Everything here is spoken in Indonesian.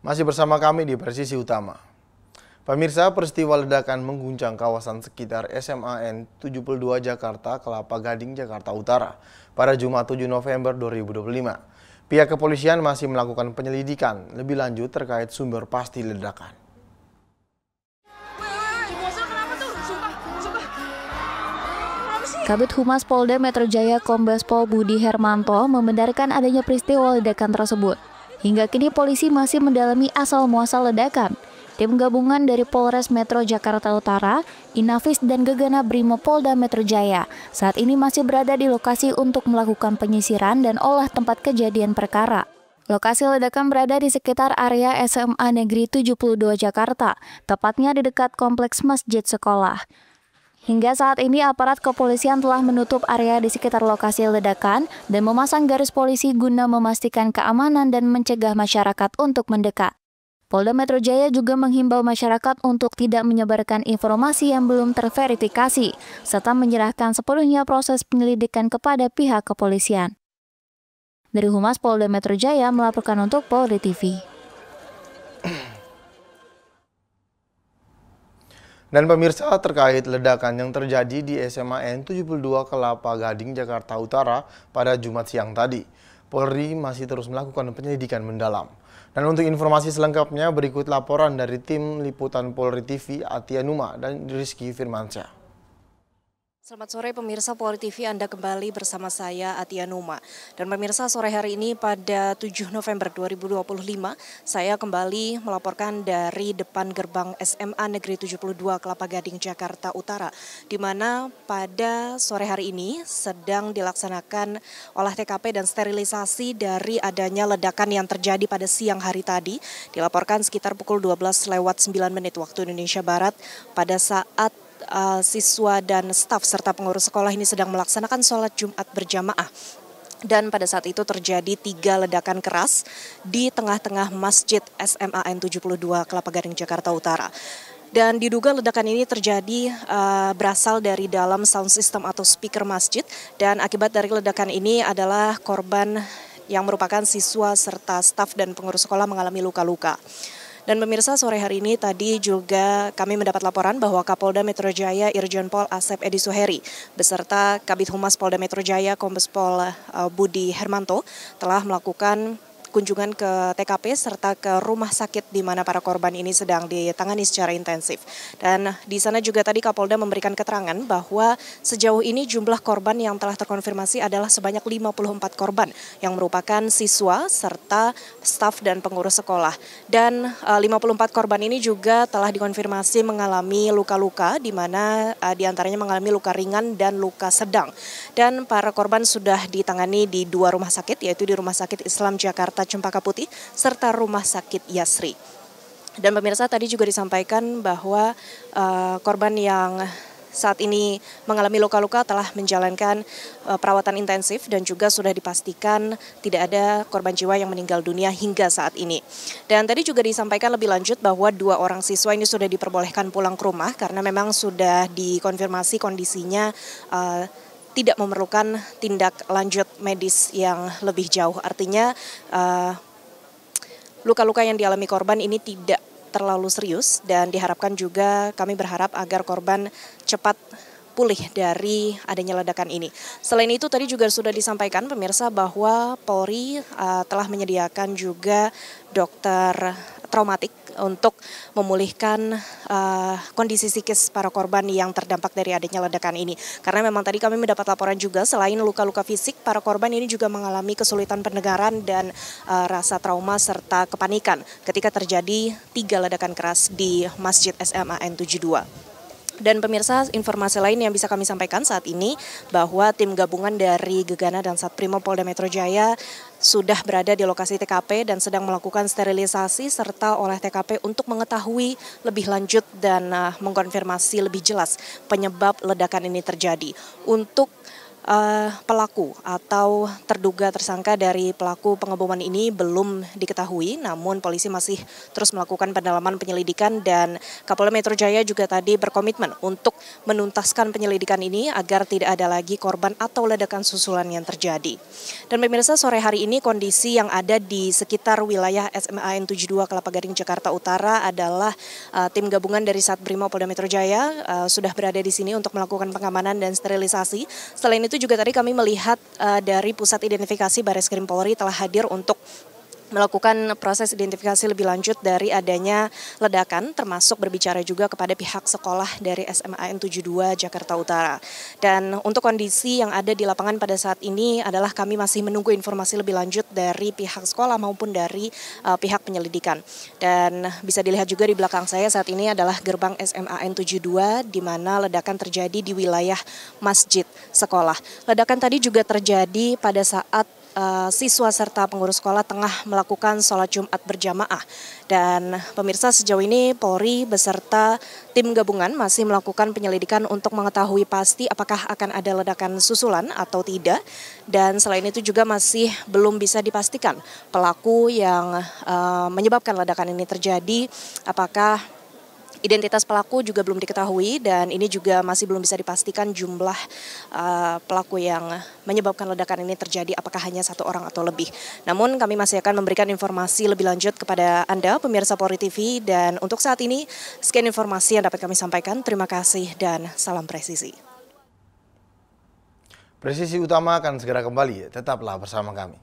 Masih bersama kami di Presisi Utama. Pemirsa, peristiwa ledakan mengguncang kawasan sekitar SMAN 72 Jakarta, Kelapa Gading, Jakarta Utara pada Jumat 7 November 2025. Pihak kepolisian masih melakukan penyelidikan lebih lanjut terkait sumber pasti ledakan. Kabid Humas Polda Metro Jaya Kombes Pol Budi Hermanto membenarkan adanya peristiwa ledakan tersebut. Hingga kini polisi masih mendalami asal-muasal ledakan. Tim gabungan dari Polres Metro Jakarta Utara, Inafis dan Gegana Brimob Polda Metro Jaya saat ini masih berada di lokasi untuk melakukan penyisiran dan olah tempat kejadian perkara. Lokasi ledakan berada di sekitar area SMA Negeri 72 Jakarta, tepatnya di dekat kompleks masjid sekolah. Hingga saat ini aparat kepolisian telah menutup area di sekitar lokasi ledakan dan memasang garis polisi guna memastikan keamanan dan mencegah masyarakat untuk mendekat. Polda Metro Jaya juga menghimbau masyarakat untuk tidak menyebarkan informasi yang belum terverifikasi, serta menyerahkan sepenuhnya proses penyelidikan kepada pihak kepolisian. Dari Humas Polda Metro Jaya melaporkan untuk Polri TV. Dan pemirsa, terkait ledakan yang terjadi di SMAN 72 Kelapa Gading, Jakarta Utara pada Jumat siang tadi, Polri masih terus melakukan penyelidikan mendalam. Dan untuk informasi selengkapnya, berikut laporan dari tim liputan Polri TV, Atia Numa dan Rizky Firmansyah. Selamat sore pemirsa Polri TV, Anda kembali bersama saya Atia Numa. Dan pemirsa, sore hari ini pada 7 November 2025, saya kembali melaporkan dari depan gerbang SMA Negeri 72 Kelapa Gading, Jakarta Utara, di mana pada sore hari ini sedang dilaksanakan olah TKP dan sterilisasi dari adanya ledakan yang terjadi pada siang hari tadi. Dilaporkan sekitar pukul 12:09 waktu Indonesia Barat pada saat siswa dan staf serta pengurus sekolah ini sedang melaksanakan sholat Jumat berjamaah. Dan pada saat itu terjadi 3 ledakan keras di tengah-tengah masjid SMAN 72 Kelapa Gading, Jakarta Utara. Dan diduga ledakan ini terjadi berasal dari dalam sound system atau speaker masjid. Dan akibat dari ledakan ini adalah korban yang merupakan siswa serta staf dan pengurus sekolah mengalami luka-luka. Dan pemirsa, sore hari ini tadi juga kami mendapat laporan bahwa Kapolda Metro Jaya Irjen Pol Asep Edi Suheri beserta Kabid Humas Polda Metro Jaya Kombes Pol Budi Hermanto telah melakukan kunjungan ke TKP serta ke rumah sakit di mana para korban ini sedang ditangani secara intensif. Dan di sana juga tadi Kapolda memberikan keterangan bahwa sejauh ini jumlah korban yang telah terkonfirmasi adalah sebanyak 54 korban yang merupakan siswa serta staf dan pengurus sekolah. Dan 54 korban ini juga telah dikonfirmasi mengalami luka-luka di mana diantaranya mengalami luka ringan dan luka sedang. Dan para korban sudah ditangani di 2 rumah sakit, yaitu di Rumah Sakit Islam Jakarta Cempaka Putih serta Rumah Sakit Yasri. Dan pemirsa, tadi juga disampaikan bahwa korban yang saat ini mengalami luka-luka telah menjalankan perawatan intensif dan juga sudah dipastikan tidak ada korban jiwa yang meninggal dunia hingga saat ini. Dan tadi juga disampaikan lebih lanjut bahwa 2 orang siswa ini sudah diperbolehkan pulang ke rumah karena memang sudah dikonfirmasi kondisinya tidak memerlukan tindak lanjut medis yang lebih jauh. Artinya luka-luka yang dialami korban ini tidak terlalu serius dan diharapkan juga kami berharap agar korban cepat pulih dari adanya ledakan ini. Selain itu tadi juga sudah disampaikan pemirsa bahwa Polri telah menyediakan juga dokter traumatik untuk memulihkan kondisi psikis para korban yang terdampak dari adanya ledakan ini. Karena memang tadi kami mendapat laporan juga selain luka-luka fisik, para korban ini juga mengalami kesulitan pendengaran dan rasa trauma serta kepanikan ketika terjadi 3 ledakan keras di Masjid SMAN 72. Dan pemirsa, informasi lain yang bisa kami sampaikan saat ini bahwa tim gabungan dari Gegana dan Satprimo Polda Metro Jaya sudah berada di lokasi TKP dan sedang melakukan sterilisasi serta olah TKP untuk mengetahui lebih lanjut dan mengkonfirmasi lebih jelas penyebab ledakan ini terjadi. Untuk pelaku atau terduga tersangka dari pelaku pengeboman ini belum diketahui, namun polisi masih terus melakukan pendalaman penyelidikan dan Kapolda Metro Jaya juga tadi berkomitmen untuk menuntaskan penyelidikan ini agar tidak ada lagi korban atau ledakan susulan yang terjadi. Dan pemirsa, sore hari ini kondisi yang ada di sekitar wilayah SMAN 72 Kelapa Gading Jakarta Utara adalah tim gabungan dari Satbrimo Polda Metro Jaya sudah berada di sini untuk melakukan pengamanan dan sterilisasi. Selain itu juga tadi kami melihat dari Pusat Identifikasi Bareskrim Polri telah hadir untuk melakukan proses identifikasi lebih lanjut dari adanya ledakan, termasuk berbicara juga kepada pihak sekolah dari SMAN 72 Jakarta Utara. Dan untuk kondisi yang ada di lapangan pada saat ini adalah kami masih menunggu informasi lebih lanjut dari pihak sekolah maupun dari pihak penyelidikan. Dan bisa dilihat juga di belakang saya saat ini adalah gerbang SMAN 72 di mana ledakan terjadi di wilayah masjid sekolah. Ledakan tadi juga terjadi pada saat siswa serta pengurus sekolah tengah melakukan sholat Jumat berjamaah. Dan pemirsa, sejauh ini Polri beserta tim gabungan masih melakukan penyelidikan untuk mengetahui pasti apakah akan ada ledakan susulan atau tidak. Dan selain itu juga masih belum bisa dipastikan pelaku yang menyebabkan ledakan ini terjadi, apakah identitas pelaku juga belum diketahui dan ini juga masih belum bisa dipastikan jumlah pelaku yang menyebabkan ledakan ini terjadi apakah hanya satu orang atau lebih. Namun kami masih akan memberikan informasi lebih lanjut kepada Anda pemirsa Polri TV dan untuk saat ini sekian informasi yang dapat kami sampaikan. Terima kasih dan salam presisi. Presisi Utama akan segera kembali, tetaplah bersama kami.